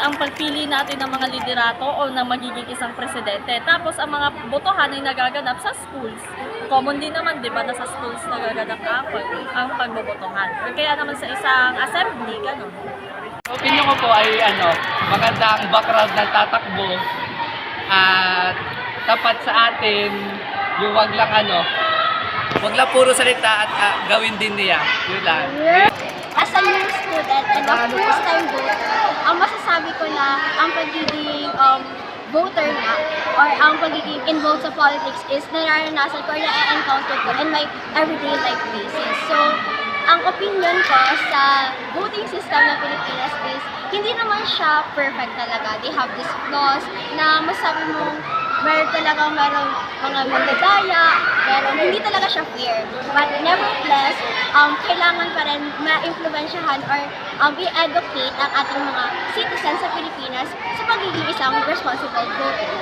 ang pagpili natin ng mga liderato o ng magiging isang presidente. Tapos ang mga botohan ay nagaganap sa schools. Common din naman, di ba, na sa schools nagaganap ang pagbobotohan. Or kaya naman sa isang assembly, ganun. Opinion ko po ay maganda ang background ng tatakbo at tapat sa atin yung wag lang puro salita at gawin din niya. Yun lang. As a new student and a first-time voter, ang masasabi ko na ang pagiging voter na or ang pagiging involved sa politics is nararanasan ko or na-encounter ko in my everyday life basis. So, ang opinion ko sa voting system ng Pilipinas is hindi naman siya perfect talaga. They have these flaws na masabi mong merong mga mandadaya, pero hindi talaga siya fair. But nevertheless, kailangan pa rin ma-influensyahan or i-educate ang ating mga citizens sa Pilipinas sa pagiging isang responsible voter.